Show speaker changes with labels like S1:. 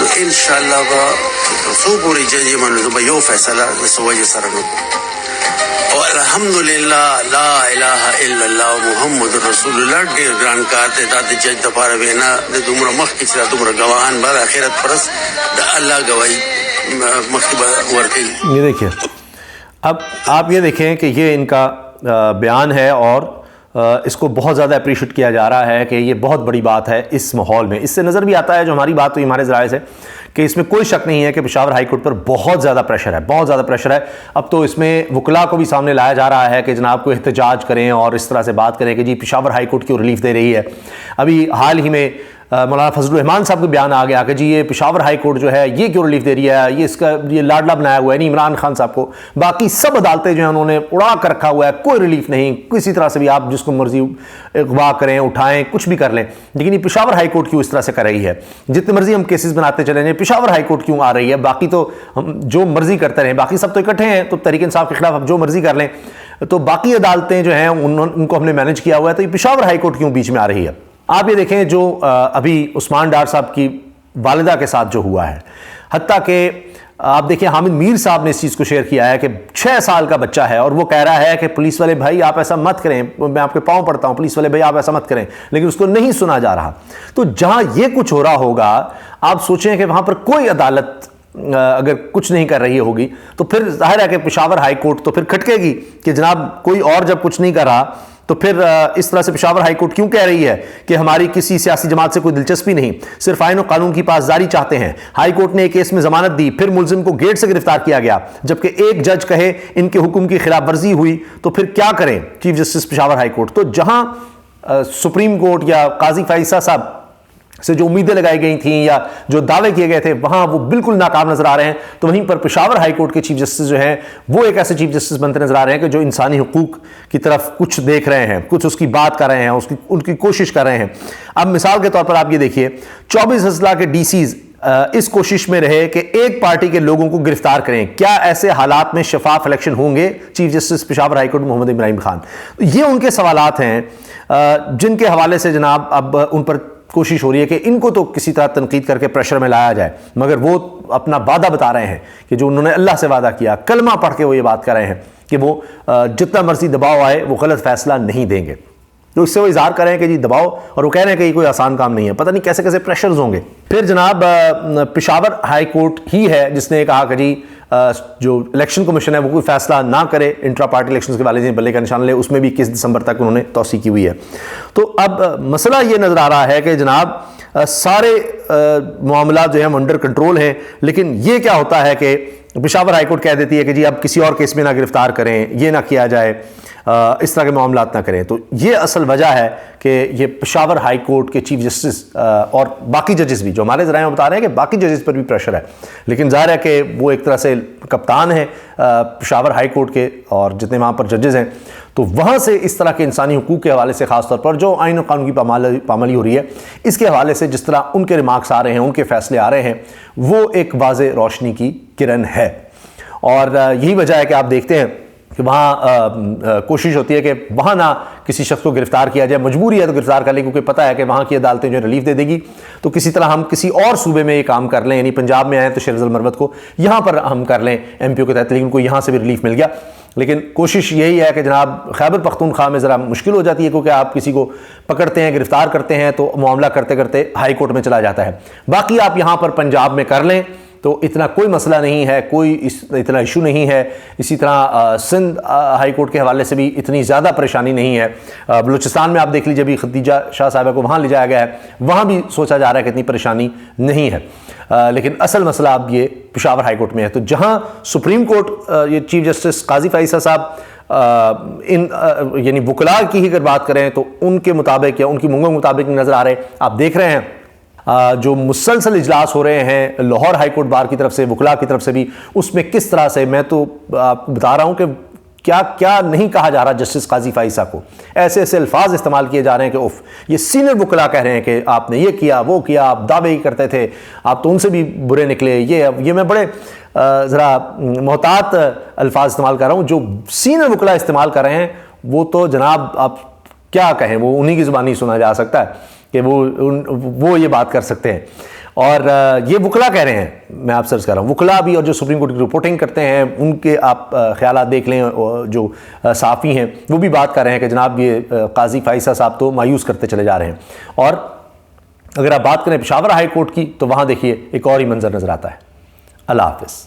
S1: انشاءاللہ سو پوری ججی منو تو یو فیصلہ سوجھ سرنو اور الحمدللہ لا الہ الا اللہ محمد رسول اللہ ډیر ګران کار دی دا د جج دپاره وینا د دومره مخکې چې دا دومره ګواهان به د آخرت پرست د الله ګواهي مخکې به ورکوي.
S2: یہ دیکھیے اب آپ یہ دیکھیں کہ یہ ان کا بیان ہے اور اس کو بہت زیادہ اپریشیٹ کیا جا رہا ہے کہ یہ بہت بڑی بات ہے اس ماحول میں. اس سے نظر بھی آتا ہے جو ہماری بات ہوئی ہمارے ذرائع سے کہ اس میں کوئی شک نہیں ہے کہ پشاور ہائی کورٹ پر بہت زیادہ پریشر ہے، بہت زیادہ پریشر ہے. اب تو اس میں وکلاء کو بھی سامنے لایا جا رہا ہے کہ جناب کو احتجاج کریں اور اس طرح سے بات کریں کہ جی پشاور ہائی کورٹ کیوں ریلیف دے رہی ہے. ابھی حال ہی میں مولانا فضل الرحمان صاحب کا بیان آ گیا کہ جی یہ پشاور ہائی کورٹ جو ہے یہ کیوں ریلیف دے رہی ہے، یہ اس کا یہ لاڈلا بنایا ہوا ہے نہیں عمران خان صاحب کو، باقی سب عدالتیں جو ہیں انہوں نے اڑا کر رکھا ہوا ہے، کوئی ریلیف نہیں کسی طرح سے بھی. آپ جس کو مرضی اغوا کریں اٹھائیں کچھ بھی کر لیں، لیکن یہ پشاور ہائی کورٹ کیوں اس طرح سے کر رہی ہے؟ جتنے مرضی ہم کیسز بناتے چلیں جائیں پشاور ہائی کورٹ کیوں آ رہی ہے؟ باقی تو ہم جو مرضی کرتے رہیں، باقی سب تو اکٹھے ہیں تو تحریک انصاف کے خلاف ہم جو مرضی کر لیں، تو باقی عدالتیں جو ہیں ان کو ہم نے مینیج کیا ہوا ہے، تو یہ پشاور ہائی کورٹ کیوں بیچ میں آ رہی ہے؟ آپ یہ دیکھیں جو ابھی عثمان ڈار صاحب کی والدہ کے ساتھ جو ہوا ہے، حتیٰ کہ آپ دیکھیں حامد میر صاحب نے اس چیز کو شیئر کیا ہے کہ 6 سال کا بچہ ہے اور وہ کہہ رہا ہے کہ پولیس والے بھائی آپ ایسا مت کریں، میں آپ کے پاؤں پڑتا ہوں پولیس والے بھائی آپ ایسا مت کریں، لیکن اس کو نہیں سنا جا رہا. تو جہاں یہ کچھ ہو رہا ہوگا آپ سوچیں کہ وہاں پر کوئی عدالت اگر کچھ نہیں کر رہی ہوگی تو پھر ظاہر ہے کہ پشاور ہائی کورٹ تو پھر کھٹکے گی کہ جناب کوئی اور جب کچھ نہیں کر رہا تو پھر اس طرح سے پشاور ہائی کورٹ کیوں کہہ رہی ہے کہ ہماری کسی سیاسی جماعت سے کوئی دلچسپی نہیں، صرف آئین و قانون کی پاسداری چاہتے ہیں. ہائی کورٹ نے ایک کیس میں ضمانت دی، پھر ملزم کو گیٹ سے گرفتار کیا گیا، جبکہ ایک جج کہے ان کے حکم کی خلاف ورزی ہوئی تو پھر کیا کریں chief justice Peshawar high court. تو جہاں سپریم کورٹ یا قاضی فائزہ صاحب سے جو امیدیں لگائی گئی تھیں یا جو دعوے کیے گئے تھے وہاں وہ بالکل ناکام نظر آ رہے ہیں، تو وہیں پر پشاور ہائی کورٹ کے چیف جسٹس جو ہیں وہ ایک ایسے چیف جسٹس بنتے نظر آ رہے ہیں کہ جو انسانی حقوق کی طرف کچھ دیکھ رہے ہیں، کچھ اس کی بات کر رہے ہیں، ان کی کوشش کر رہے ہیں. اب مثال کے طور پر آپ یہ دیکھیے 24 اضلاع کے ڈی سیز اس کوشش میں رہے کہ ایک پارٹی کے لوگوں کو گرفتار کریں. کیا ایسے حالات میں شفاف الیکشن ہوں گے؟ Chief justice Peshawar high court Muhammad Ibrahim Khan. یہ ان کے سوالات ہیں جن کے حوالے سے جناب اب ان پر کوشش ہو رہی ہے کہ ان کو تو کسی طرح تنقید کر کے پریشر میں لایا جائے، مگر وہ اپنا وعدہ بتا رہے ہیں کہ جو انہوں نے اللہ سے وعدہ کیا، کلمہ پڑھ کے وہ یہ بات کر رہے ہیں کہ وہ جتنا مرضی دباؤ آئے وہ غلط فیصلہ نہیں دیں گے. تو اس سے وہ اظہار کر رہے ہیں کہ جی دباؤ، اور وہ کہہ رہے ہیں کہ یہ کوئی آسان کام نہیں ہے. پتہ نہیں کیسے کیسے پریشرز ہوں گے. پھر جناب پشاور ہائی کورٹ ہی ہے جس نے کہا کہ جی جو الیکشن کمیشن ہے وہ کوئی فیصلہ نہ کرے انٹرا پارٹی الیکشنز کے والے بلے کا نشان لے، اس میں بھی 21 دسمبر تک انہوں نے توسیع کی ہوئی ہے. تو اب مسئلہ یہ نظر آ رہا ہے کہ جناب سارے معاملات جو ہیں انڈر کنٹرول ہیں، لیکن یہ کیا ہوتا ہے کہ پشاور ہائی کورٹ کہہ دیتی ہے کہ جی اب کسی اور کیس میں نہ گرفتار کریں، یہ نہ کیا جائے، اس طرح کے معاملات نہ کریں. تو یہ اصل وجہ ہے کہ یہ پشاور ہائی کورٹ کے چیف جسٹس اور باقی ججز بھی جو ہمارے ذرائع میں بتا رہے ہیں کہ باقی ججز پر بھی پریشر ہے، لیکن ظاہر ہے کہ وہ ایک طرح سے کپتان ہیں پشاور ہائی کورٹ کے اور جتنے وہاں پر ججز ہیں، تو وہاں سے اس طرح کے انسانی حقوق کے حوالے سے خاص طور پر جو آئین و قانون کی پامالی ہو رہی ہے اس کے حوالے سے جس طرح ان کے ریمارکس آ رہے ہیں، ان کے فیصلے آ رہے ہیں، وہ ایک واضح روشنی کی کرن ہے. اور یہی وجہ ہے کہ آپ دیکھتے ہیں کہ وہاں کوشش ہوتی ہے کہ وہاں نہ کسی شخص کو گرفتار کیا جائے، مجبوری ہے تو گرفتار کر لیں کیونکہ پتہ ہے کہ وہاں کی عدالتیں جو ریلیف دے دے گی، تو کسی طرح ہم کسی اور صوبے میں یہ کام کر لیں، یعنی پنجاب میں آئے تو شیر افضل مروت کو یہاں پر ہم کر لیں ایم پی او کے تحت، لیکن کو یہاں سے بھی ریلیف مل گیا. لیکن کوشش یہی ہے کہ جناب خیبر پختونخوا میں ذرا مشکل ہو جاتی ہے کیونکہ آپ کسی کو پکڑتے ہیں گرفتار کرتے ہیں تو معاملہ کرتے کرتے ہائی کورٹ میں چلا جاتا ہے. باقی آپ یہاں پر پنجاب میں کر لیں تو اتنا کوئی مسئلہ نہیں ہے، کوئی اتنا ایشو نہیں ہے. اسی طرح سندھ ہائی کورٹ کے حوالے سے بھی اتنی زیادہ پریشانی نہیں ہے. بلوچستان میں آپ دیکھ لیجیے ابھی خدیجہ شاہ صاحبہ کو وہاں لے جایا گیا ہے، وہاں بھی سوچا جا رہا ہے کہ اتنی پریشانی نہیں ہے. لیکن اصل مسئلہ اب یہ پشاور ہائی کورٹ میں ہے. تو جہاں سپریم کورٹ یہ چیف جسٹس قاضی فائزہ صاحب یعنی وکلاء کی ہی اگر بات کریں تو ان کے مطابق یا ان کی منگوں کے مطابق نظر آ رہے ہیں. آپ دیکھ رہے ہیں جو مسلسل اجلاس ہو رہے ہیں لاہور ہائی کورٹ بار کی طرف سے، وکلاء کی طرف سے بھی، اس میں کس طرح سے میں تو آپ کو بتا رہا ہوں کہ کیا کیا نہیں کہا جا رہا جسٹس قاضی فائزہ کو. ایسے ایسے الفاظ استعمال کیے جا رہے ہیں کہ اوف، یہ سینئر وکلاء کہہ رہے ہیں کہ آپ نے یہ کیا وہ کیا، آپ دعوے ہی کرتے تھے، آپ تو ان سے بھی برے نکلے. یہ میں بڑے ذرا محتاط الفاظ استعمال کر رہا ہوں. جو سینئر وکلاء استعمال کر رہے ہیں وہ تو جناب آپ کیا کہیں، وہ انہی کی زبانی سنا جا سکتا ہے کہ وہ یہ بات کر سکتے ہیں. اور یہ وکلا کہہ رہے ہیں، میں آپ سے عرض کر رہا ہوں، وکلا بھی اور جو سپریم کورٹ کی رپورٹنگ کرتے ہیں ان کے آپ خیالات دیکھ لیں، جو صحافی ہیں وہ بھی بات کر رہے ہیں کہ جناب یہ قاضی فائسہ صاحب تو مایوس کرتے چلے جا رہے ہیں. اور اگر آپ بات کریں پشاور ہائی کورٹ کی تو وہاں دیکھیے ایک اور ہی منظر نظر آتا ہے. اللہ حافظ.